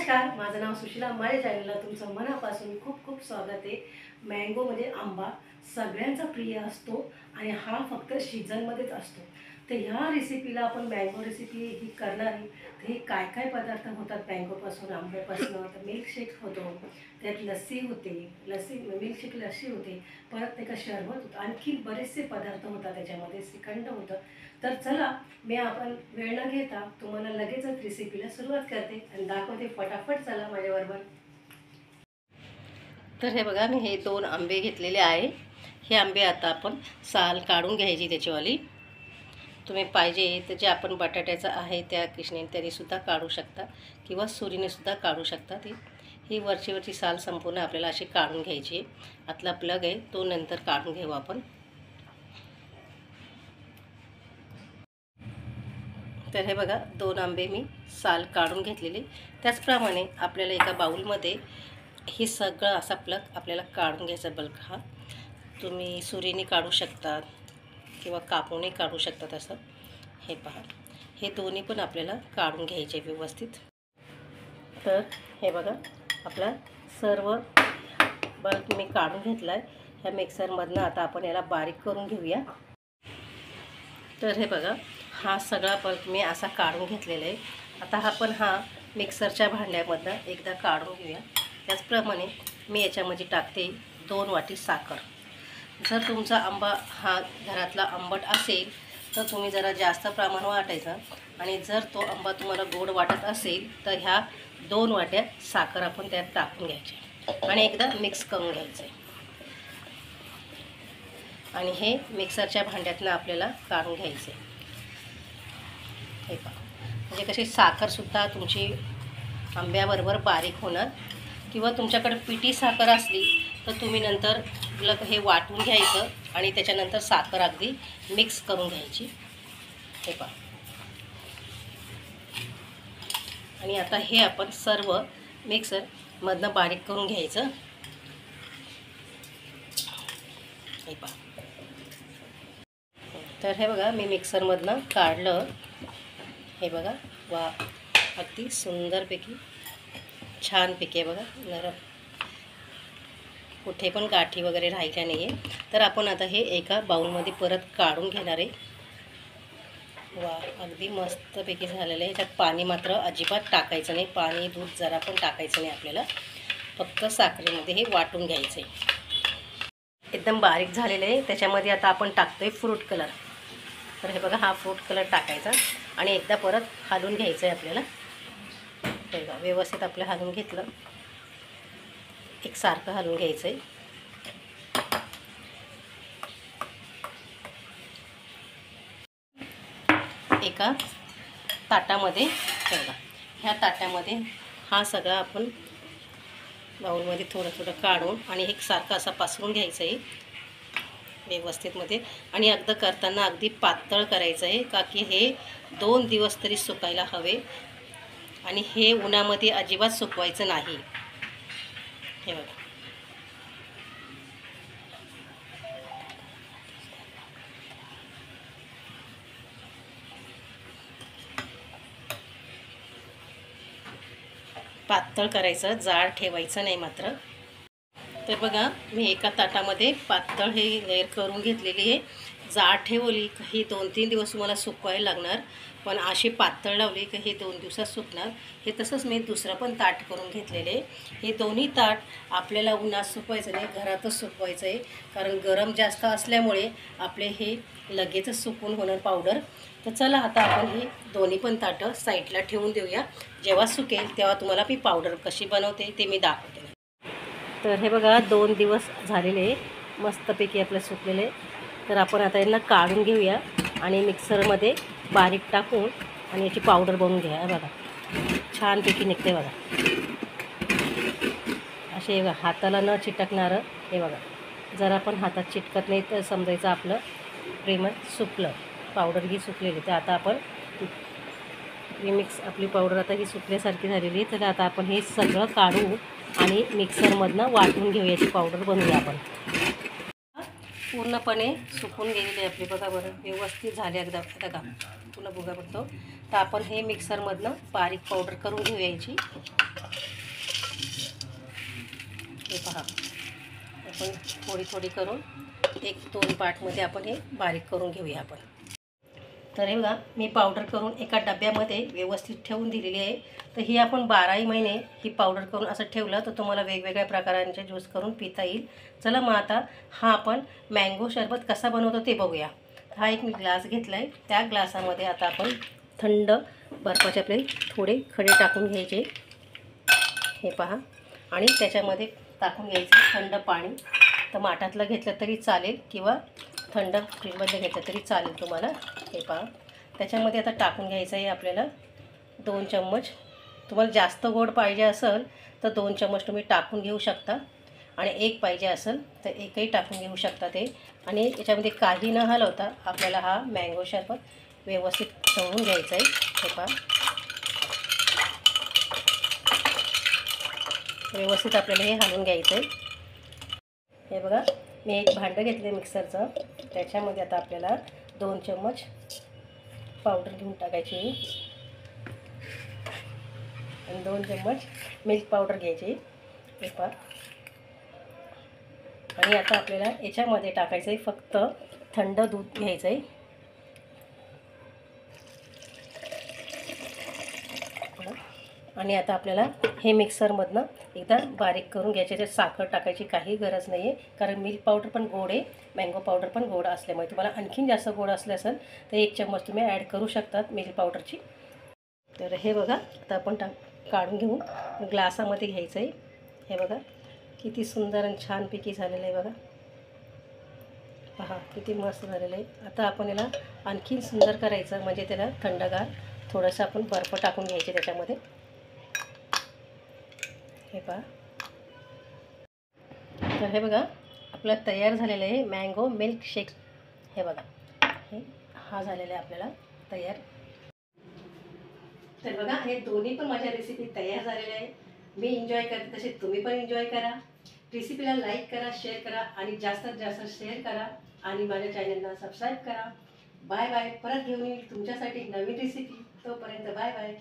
नमस्कार, माझं नाव सुशीला. माझ्या चॅनलला तुमचं मनापासून खूप खूप स्वागत आहे. मँगो म्हणजे आंबा सगळ्यांचा प्रिय असतो आणि हा फक्त सीझनमध्येच असतो. तर ह्या रेसिपीला आपण मँगो रेसिपी ही करणार आहे. तर हे काय काय पदार्थ होतात मँगोपासून, आंब्यापासून. तर मिल्कशेक होतो, त्यात लस्सी होते, मिल्कशेक लस्सी होते, परत ते का शरबत होतं, आणखी बरेचसे पदार्थ होतात त्याच्यामध्ये, श्रीखंड होतं. तर चला, मी आपण वेळ न घेता तुम्हाला लगेचच रेसिपीला सुरुवात करते आणि दाखवते. फटाफट चला माझ्याबरोबर. तर हे बघा, मी हे 2 आंबे घेतलेले आहे. हे आंबे आता आपण साल काढून घ्यायची त्याच्यावाली. तुम्ही पाहिजे तर जे आपण बटाट्याचं आहे त्या किशने तरीसुद्धा काढू शकता किंवा सुरीनेसुद्धा काढू शकता. ही वरची साल संपूर्ण आपल्याला अशी काढून घ्यायची आहे. आतला प्लग आहे तो नंतर काढून घेऊ आपण. तर हे बघा, 2 आंबे मी साल काढून घेतलेले. त्याचप्रमाणे आपल्याला एका बाउलमध्ये हे सगळं असा प्लग आपल्याला काढून घ्यायचा. बल्क हा तुम्ही सुरीने काढू शकता किंवा कापूने काढू शकतात. असं हे पहा, हे दोन्ही पण आपल्याला काढून घ्यायचे व्यवस्थित. तर हे बघा, आपला सर्व बल्क मी काढून घेतला आहे. ह्या मिक्सरमधनं आता आपण याला बारीक करून घेऊया. तर हे बघा, हा सगळा बल्क मी असा काढून घेतलेला आहे. आता आपण हा मिक्सरच्या भांड्यामधनं एकदा काढून घेऊया. त्याचप्रमाणे मी याच्यामध्ये टाकते 2 वाटी साखर. जर तुमचा आंबा हा घरातला आंबट असेल तर तुम्ही जरा जास्त प्रमाण वाटायचं, आणि जर तो आंबा तुम्हाला गोड वाटत असेल तर ह्या 2 वाट्या साखर आपण त्यात टाकून घ्यायची आणि एकदा मिक्स करून घ्यायचं आहे. आणि हे मिक्सरच्या भांड्यातनं आपल्याला काढून घ्यायचं आहे. हे पहा, म्हणजे कशी साखरसुद्धा तुमची आंब्याबरोबर बारीक होणार. किंवा तुमच्याकडे पिठी साखर असली तर तुम्ही नंतर हे वाटून घ्यायचं आणि त्याच्यानंतर साखर अगदी मिक्स करून घ्यायची. हे पहा, आणि आता हे आपण सर्व मिक्सरमधनं बारीक करून घ्यायचं. हे पहा, तर हे बघा, मी मिक्सरमधनं काढलं. हे बघा, वा, अगदी सुंदरपैकी छानपैकी आहे बघा, नरम, कुठे पण गाठी वगैरे राहिल्या नाही आहे. तर आपण आता हे एका बाउलमध्ये परत काढून घेणार आहे. वा, अगदी मस्तपैकी झालेलं आहे. ह्याच्यात पाणी मात्र अजिबात टाकायचं नाही. पाणी दूध जरा पण टाकायचं नाही आपल्याला. फक्त साखरेमध्ये हे वाटून घ्यायचं आहे. एकदम बारीक झालेलं आहे. त्याच्यामध्ये आता आपण टाकतो आहे फ्रूट कलर. तर हे बघा, हा फ्रूट कलर टाकायचा आणि एकदा परत हलवून घ्यायचं आहे आपल्याला. हे बघा, व्यवस्थित आपलं हलवून घेतलं, एकसारखं हलवून घ्यायचं आहे. एका ताटामध्ये बघा, ह्या ताटामध्ये हा सगळा आपण बाउलमध्ये थोडं थोडं काढून आणि एकसारखं असा पसरून घ्यायचं आहे व्यवस्थितमध्ये. आणि अगदी करताना अगदी पातळ करायचं आहे, का की हे 2 दिवस तरी सुकायला हवे आणि हे उन्हामध्ये अजिबात सुकवायचं नाही. हे बघा, पातळ करायचं, जाड ठेवायचं नाही मात्र. तर बघा, मी एका ताटामध्ये पातळ हे लेअर करून घेतलेली आहे. जाड ठेवली का ही 2-3 दिवस तुम्हाला सुकवायला लागणार, पण अशी पातळ लावली की हे 2 दिवसात सुकणार. हे तसंच मी दुसरं पण ताट करून घेतलेले आहे. हे दोन्ही ताट आपल्याला उन्हात सुकवायचं नाही, घरातच सुकवायचं आहे. कारण गरम जास्त असल्यामुळे आपले हे लगेचच सुकून होणार पावडर. तर चला, आता आपण ही दोन्ही पण ताटं साईडला ठेवून देऊया. जेव्हा सुकेल तेव्हा तुम्हाला मी पावडर कशी बनवते ते मी दाखवते. तर हे बघा, 2 दिवस झालेले मस्तपैकी आपलं सुकलेले. तर आपण आता यांना काढून घेऊया आणि मिक्सरमध्ये बारीक टाकून आणि याची पावडर बनवून घ्या. बघा, छानपैकी निघते बघा. असे बघा, हाताला न चिटकणारं. हे बघा, जरा पण हातात चिटकत नाही तर समजायचं आपलं प्रेमर सुकलं. पावडर ही सुकलेली. तर आता आपण आपली पावडर आता ही सुकल्यासारखी झालेली. तर आता आपण हे सगळं काढू आणि मिक्सरमधनं वाटून घेऊ. याची पावडर बनवूया आपण. पूर्णपणे सुकून गेलेली आहे आपली. बघा बरं, व्यवस्थित झाले एकदा. बघा, पुन्हा बघा बघतो. तर आपण हे मिक्सरमधनं बारीक पावडर करून घेऊ याची. हे पहा, आपण थोडी थोडी करून 1-2 पार्टमध्ये आपण हे बारीक करून घेऊया आपण. तर हे बघा, मी पावडर करून एका डब्यामध्ये व्यवस्थित ठेवून दिलेली आहे. तर ही आपण 12ही महिने ही पावडर करून असं ठेवलं तर तुम्हाला वेगवेगळ्या प्रकारांचे ज्यूस करून पिता येईल. चला मग आता हा आपण मँगो शरबत कसा बनवतो ते बघूया. हा एक मी ग्लास घेतला आहे. त्या ग्लासामध्ये आता आपण थंड बर्फाचे आपले थोडे खडे टाकून घ्यायचे, हे पहा, आणि त्याच्यामध्ये टाकून घ्यायचं थंड पाणी. तर माठातलं घेतलं तरी चालेल किंवा थंड फ्रीजमध्ये घेतलं तरी चालेल तुम्हाला. हे पहा, त्याच्यामध्ये आता टाकून घ्यायचं आहे आपल्याला 2 चम्मच. तुम्हाला जास्त गोड पाहिजे असेल तर 2 चम्मच तुम्ही टाकून घेऊ शकता, आणि 1 पाहिजे असेल तर 1ही टाकून घेऊ शकता ते. आणि याच्यामध्ये काही न हलवता आपल्याला हा मँगो शरबत व्यवस्थित तळून घ्यायचा आहे. हे पहा, व्यवस्थित आपल्याला हे हलवून घ्यायचं आहे. हे बघा, मी एक भांडं घेतलं आहे मिक्सरचं. त्याच्यामध्ये आता आपल्याला 2 चम्मच पावडर घेऊन टाकायची आणि 2 चम्मच मिल्क पावडर घ्यायची. हे पहा, आणि आता आपल्याला याच्यामध्ये टाकायचं आहे फक्त थंड दूध घ्यायचं आहे. आणि आता आपल्याला हे मिक्सरमधनं एकदा बारीक करून घ्यायचे. त्याच्यात साखर टाकायची काही गरज नाही आहे, कारण मिल्क पावडर पण गोड आहे, मँगो पावडर पण गोड असल्यामुळे तुम्हाला आणखीन जास्त गोड असले असेल तर 1 चम्मच तुम्ही ॲड करू शकतात मिल्क पावडरची. तर हे बघा, आता आपण काढून घेऊन ग्लासामध्ये घ्यायचं आहे. हे बघा किती सुंदर आणि छानपैकी झालेलं आहे बघा. पहा किती मस्त झालेलं आहे. आता आपण याला आणखीन सुंदर करायचं म्हणजे त्याला थंडगार थोडंसं आपण बर्फ टाकून घ्यायचे त्याच्यामध्ये. हे पहा, तर हे बघा आपलं तयार झालेलं आहे मँगो मिल्क शेक. हे बघा, हे हा झालेला आहे आपल्याला तयार. तर बघा, हे दोन्ही पण माझ्या रेसिपी तयार झालेल्या आहे. मी एन्जॉय करते तसे तुम्ही पण एन्जॉय करा. रेसिपीला लाईक करा, शेअर करा आणि जास्तीत जास्त शेअर करा आणि माझ्या चॅनलला सबस्क्राईब करा. Bye bye. परत घेऊन येईल तुमच्यासाठी नवीन रेसिपी. तोपर्यंत बाय बाय.